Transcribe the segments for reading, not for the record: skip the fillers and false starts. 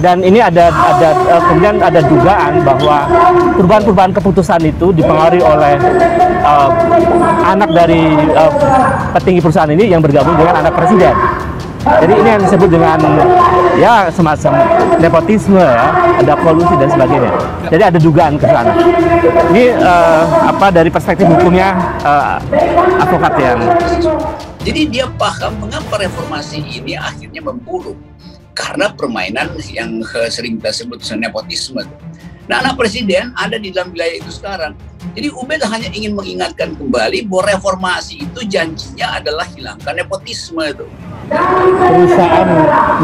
Dan ini kemudian ada dugaan bahwa perubahan-perubahan keputusan itu dipengaruhi oleh anak dari petinggi perusahaan ini yang bergabung dengan anak presiden. Jadi ini yang disebut dengan ya semacam nepotisme ya, ada kolusi dan sebagainya. Jadi ada dugaan ke sana. Ini dari perspektif hukumnya advokat yang. Jadi dia paham mengapa reformasi ini akhirnya memburuk karena permainan yang sering kita sebut nepotisme. Nah, anak presiden ada di dalam wilayah itu sekarang. Jadi Ubed hanya ingin mengingatkan kembali bahwa reformasi itu janjinya adalah hilangkan nepotisme itu. Perusahaan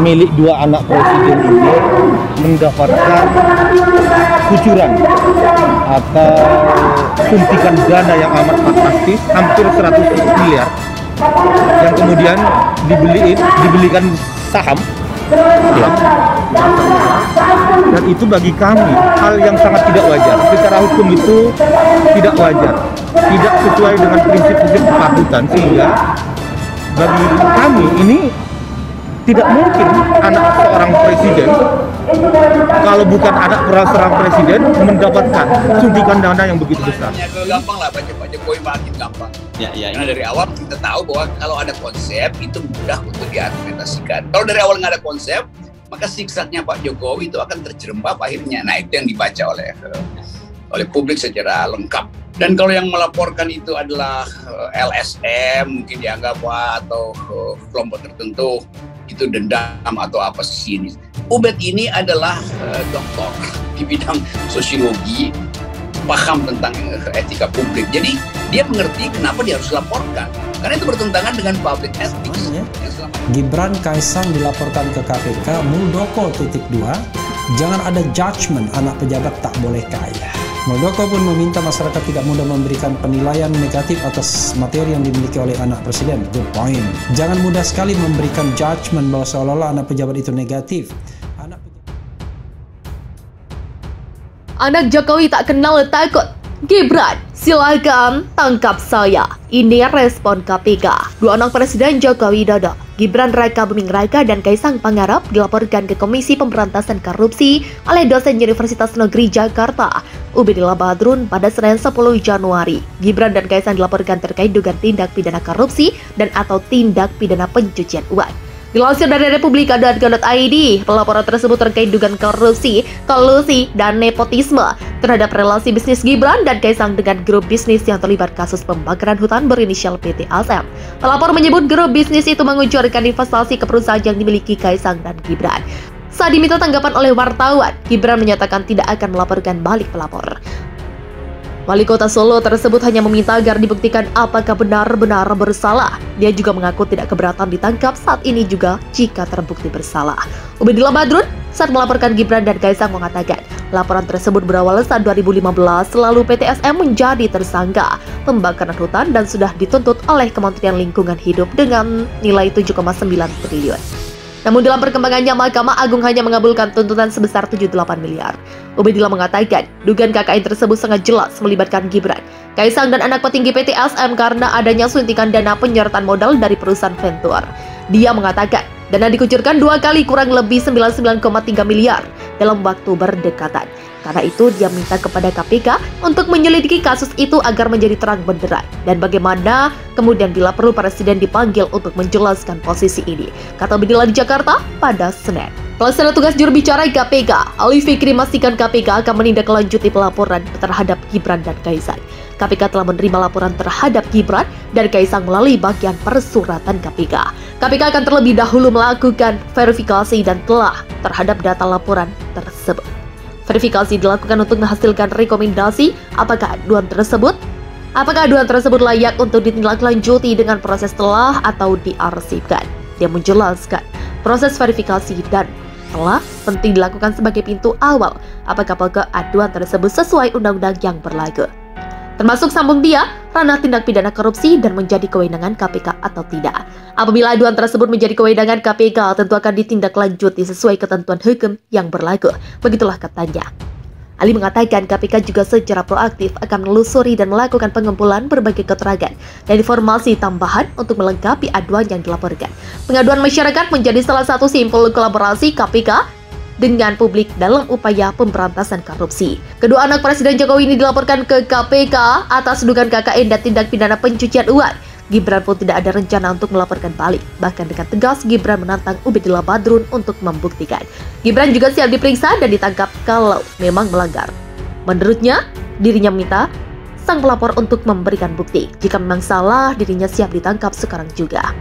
milik dua anak presiden ini mendapatkan kucuran atau suntikan dana yang amat fantastis, hampir 100 miliar, yang kemudian dibelikan saham. Dan itu bagi kami hal yang sangat tidak wajar. Secara hukum itu tidak wajar, tidak sesuai dengan prinsip-prinsip kepatutan, sehingga bagi kami ini tidak mungkin anak seorang presiden, kalau bukan anak seorang presiden, mendapatkan suntikan dana yang begitu besar. Gampang lah, Pak Jokowi makin gampang. Karena dari awal kita tahu bahwa kalau ada konsep itu mudah untuk diargumentasikan. Kalau dari awal nggak ada konsep, maka siksatnya Pak Jokowi itu akan terjerembab akhirnya. Nah, itu yang dibaca oleh publik secara lengkap. Dan kalau yang melaporkan itu adalah LSM, mungkin dianggap atau kelompok tertentu, itu dendam atau apa sih ini. Ubed ini adalah doktor di bidang sosiologi, paham tentang etika publik. Jadi dia mengerti kenapa dia harus laporkan. Karena itu bertentangan dengan public ethics. Gibran Kaisang dilaporkan ke KPK, Muldoko .2, jangan ada judgement anak pejabat tak boleh kaya. Muldoko pun meminta masyarakat tidak mudah memberikan penilaian negatif atas materi yang dimiliki oleh anak presiden. Good point. Jangan mudah sekali memberikan judgement bahwa seolah-olah anak pejabat itu negatif. Anak Jokowi tak kenal takut. Gibran, silakan tangkap saya. Ini respon KPK. Dua anak Presiden Joko Widodo, Gibran Raka Buming Raka dan Kaisang Pangarep dilaporkan ke Komisi Pemberantasan Korupsi oleh dosen Universitas Negeri Jakarta, Ubedillah Badrun, pada Senin 10 Januari. Gibran dan Kaisang dilaporkan terkait dugaan tindak pidana korupsi dan atau tindak pidana pencucian uang. Dilansir dari republika.go.id, pelaporan tersebut terkait dugaan korupsi, kolusi, dan nepotisme terhadap relasi bisnis Gibran dan Kaisang dengan grup bisnis yang terlibat kasus pembakaran hutan berinisial PT ASM. Pelapor menyebut grup bisnis itu mengucurkan investasi ke perusahaan yang dimiliki Kaisang dan Gibran. Saat diminta tanggapan oleh wartawan, Gibran menyatakan tidak akan melaporkan balik pelapor. Wali Kota Solo tersebut hanya meminta agar dibuktikan apakah benar-benar bersalah. Dia juga mengaku tidak keberatan ditangkap saat ini juga jika terbukti bersalah. Ubedillah Badrun saat melaporkan Gibran dan Kaisang mengatakan, laporan tersebut berawal saat 2015 lalu PT SM menjadi tersangka pembakaran hutan dan sudah dituntut oleh Kementerian Lingkungan Hidup dengan nilai 7,9 triliun. Namun dalam perkembangannya, Mahkamah Agung hanya mengabulkan tuntutan sebesar 78 miliar. Ubedillah mengatakan, dugaan KKN tersebut sangat jelas melibatkan Gibran, Kaisang dan anak petinggi PT ASM karena adanya suntikan dana penyertaan modal dari perusahaan Venture. Dia mengatakan, dana dikucurkan 2 kali kurang lebih 99,3 miliar dalam waktu berdekatan. Karena itu dia minta kepada KPK untuk menyelidiki kasus itu agar menjadi terang benderang. Dan bagaimana kemudian bila perlu Presiden dipanggil untuk menjelaskan posisi ini, kata Ubedillah di Jakarta pada Senin. Pelaksana tugas juru bicara KPK, Ali Fikri, memastikan KPK akan menindaklanjuti pelaporan terhadap Gibran dan Kaisang. KPK telah menerima laporan terhadap Gibran dan Kaisang melalui bagian persuratan KPK. KPK akan terlebih dahulu melakukan verifikasi dan telah terhadap data laporan tersebut. Verifikasi dilakukan untuk menghasilkan rekomendasi apakah aduan tersebut layak untuk ditindaklanjuti dengan proses telah atau diarsipkan. Dia menjelaskan, proses verifikasi dan telah penting dilakukan sebagai pintu awal apakah pokok aduan tersebut sesuai undang-undang yang berlaku, termasuk sambung dia ranah tindak pidana korupsi dan menjadi kewenangan KPK atau tidak. Apabila aduan tersebut menjadi kewenangan KPK, tentu akan ditindaklanjuti sesuai ketentuan hukum yang berlaku. Begitulah katanya. Ali mengatakan KPK juga secara proaktif akan menelusuri dan melakukan pengumpulan berbagai keterangan dan informasi tambahan untuk melengkapi aduan yang dilaporkan. Pengaduan masyarakat menjadi salah satu simpul kolaborasi KPK dengan publik dalam upaya pemberantasan korupsi. Kedua anak Presiden Jokowi ini dilaporkan ke KPK atas dugaan KKN dan tindak pidana pencucian uang. Gibran pun tidak ada rencana untuk melaporkan balik. Bahkan dengan tegas, Gibran menantang Ubedillah Badrun untuk membuktikan. Gibran juga siap diperiksa dan ditangkap kalau memang melanggar. Menurutnya, dirinya meminta sang pelapor untuk memberikan bukti. Jika memang salah, dirinya siap ditangkap sekarang juga.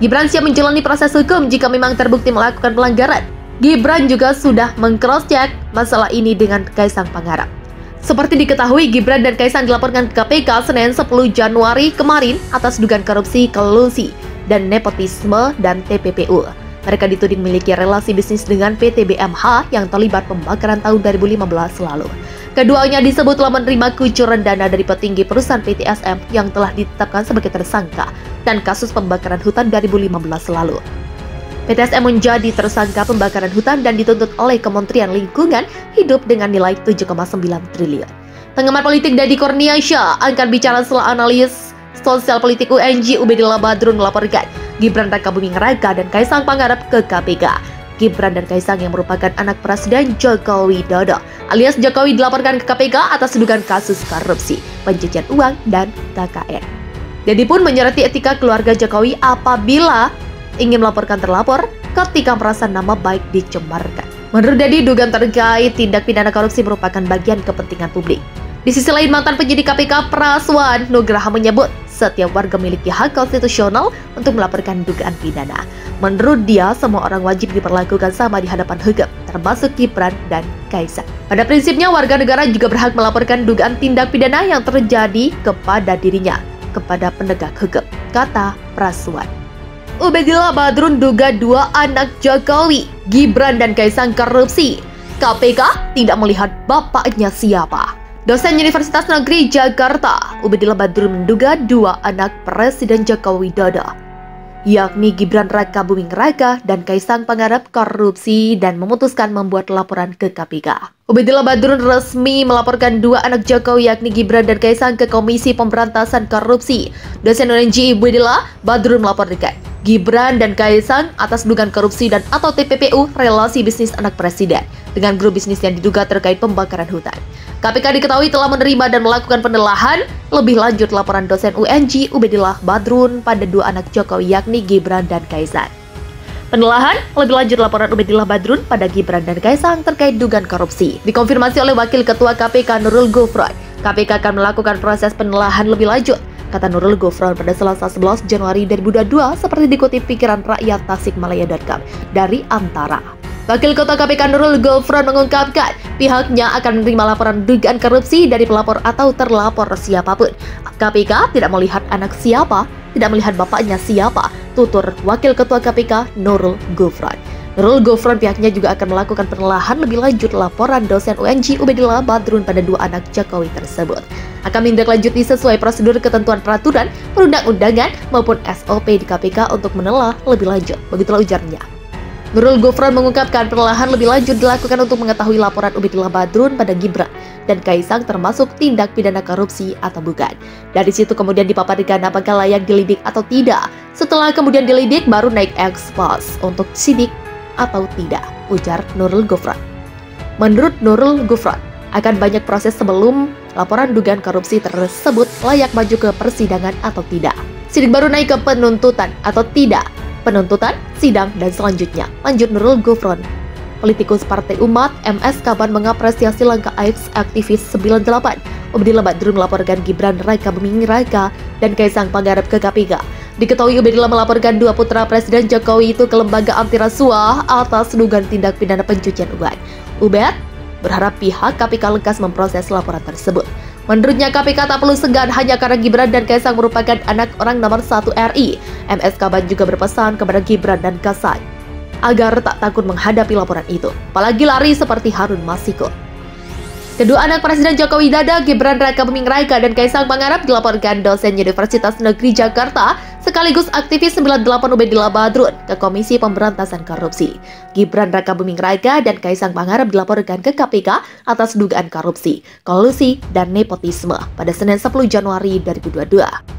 Gibran siap menjalani proses hukum jika memang terbukti melakukan pelanggaran. Gibran juga sudah meng-cross-check masalah ini dengan Kaisang Pangarep. Seperti diketahui, Gibran dan Kaisang dilaporkan ke KPK Senin 10 Januari kemarin atas dugaan korupsi, kolusi, dan nepotisme dan TPPU. Mereka dituding memiliki relasi bisnis dengan PT BMH yang terlibat pembakaran tahun 2015 lalu. Keduanya disebut telah menerima kucuran dana dari petinggi perusahaan PT SM yang telah ditetapkan sebagai tersangka dan kasus pembakaran hutan 2015 lalu. PT SM menjadi tersangka pembakaran hutan dan dituntut oleh Kementerian Lingkungan Hidup dengan nilai 7,9 triliun. Pengamat politik Deddy Kurniasyah akan bicara setelah analis sosial politik UNJ Ubedillah Badrun melaporkan Gibran Raka Buming Raka dan Kaisang Pangarep ke KPK. Gibran dan Kaisang yang merupakan anak Presiden Joko Widodo alias Jokowi dilaporkan ke KPK atas dugaan kasus korupsi, pencucian uang, dan KKN. Deddy pun menyoroti etika keluarga Jokowi apabila ingin melaporkan terlapor ketika merasa nama baik dicemarkan. Menurut Deddy, dugaan terkait tindak pidana korupsi merupakan bagian kepentingan publik. Di sisi lain, mantan penyidik KPK Praswan Nugraha menyebut setiap warga memiliki hak konstitusional untuk melaporkan dugaan pidana. Menurut dia, semua orang wajib diperlakukan sama di hadapan hukum, termasuk Gibran dan Kaisang. Pada prinsipnya, warga negara juga berhak melaporkan dugaan tindak pidana yang terjadi kepada dirinya, kepada penegak hukum, kata Praswan. Ubedillah Badrun duga dua anak Jokowi, Gibran dan Kaisang korupsi. KPK tidak melihat bapaknya siapa. Dosen Universitas Negeri Jakarta, Ubedillah Badrun menduga dua anak Presiden Joko Widodo, yakni Gibran Raka Buming Raka dan Kaisang Pangarep korupsi dan memutuskan membuat laporan ke KPK. Ubedillah Badrun resmi melaporkan dua anak Jokowi yakni Gibran dan Kaisang ke Komisi Pemberantasan Korupsi. Dosen UNJ Ubedillah Badrun melaporkan Gibran dan Kaisang atas dugaan korupsi dan atau TPPU relasi bisnis anak presiden dengan grup bisnis yang diduga terkait pembakaran hutan. KPK diketahui telah menerima dan melakukan penelahan lebih lanjut laporan dosen UNJ Ubedillah Badrun pada dua anak Jokowi yakni Gibran dan Kaisang. Penelahan lebih lanjut laporan Ubedillah Badrun pada Gibran dan Kaisang terkait dugaan korupsi dikonfirmasi oleh Wakil Ketua KPK Nurul Gufron. KPK akan melakukan proses penelahan lebih lanjut, kata Nurul Gufron pada Selasa 11 Januari 2022 seperti dikutip pikiran rakyat Tasikmalaya.com dari Antara. Wakil Ketua KPK Nurul Gufron mengungkapkan pihaknya akan menerima laporan dugaan korupsi dari pelapor atau terlapor siapapun. KPK tidak melihat anak siapa, tidak melihat bapaknya siapa, tutur Wakil Ketua KPK Nurul Gufron. Nurul Gufron pihaknya juga akan melakukan penelahan lebih lanjut laporan dosen UNJ Ubedillah Badrun pada dua anak Jokowi tersebut. Akan menindaklanjuti sesuai prosedur ketentuan peraturan perundang-undangan maupun SOP di KPK untuk menelah lebih lanjut. Begitulah ujarnya. Nurul Gufron mengungkapkan penelahan lebih lanjut dilakukan untuk mengetahui laporan Ubedillah Badrun pada Gibran dan Kaisang termasuk tindak pidana korupsi atau bukan. Dari situ kemudian dipaparkan apakah layak dilidik atau tidak. Setelah kemudian dilidik baru naik ekspos untuk sidik atau tidak, ujar Nurul Gufron. Menurut Nurul Gufron, akan banyak proses sebelum laporan dugaan korupsi tersebut layak maju ke persidangan atau tidak. Sidik baru naik ke penuntutan atau tidak. Penuntutan, sidang, dan selanjutnya, lanjut Nurul Gufron. Politikus Partai Umat, MS Kaban mengapresiasi langkah aktivis 98. Ubedillah Badrun melaporkan Gibran Raka Buming Raka dan Kaisang Pangarep ke KPK. Diketahui Ubedillah melaporkan dua putra Presiden Jokowi itu ke lembaga anti rasuah atas dugaan tindak pidana pencucian uang. Ubed berharap pihak KPK lekas memproses laporan tersebut. Menurutnya KPK tak perlu segan hanya karena Gibran dan Kaisang merupakan anak orang nomor 1 RI. MS Kaban juga berpesan kepada Gibran dan Kaisang agar tak takut menghadapi laporan itu, apalagi lari seperti Harun Masiku. Kedua anak Presiden Joko Widodo, Gibran Raka Buming Raka dan Kaisang Pangarep dilaporkan dosen Universitas Negeri Jakarta sekaligus aktivis 98 Ubedillah Badrun ke Komisi Pemberantasan Korupsi. Gibran Raka Buming Raka dan Kaisang Pangarep dilaporkan ke KPK atas dugaan korupsi, kolusi, dan nepotisme pada Senin 10 Januari 2022.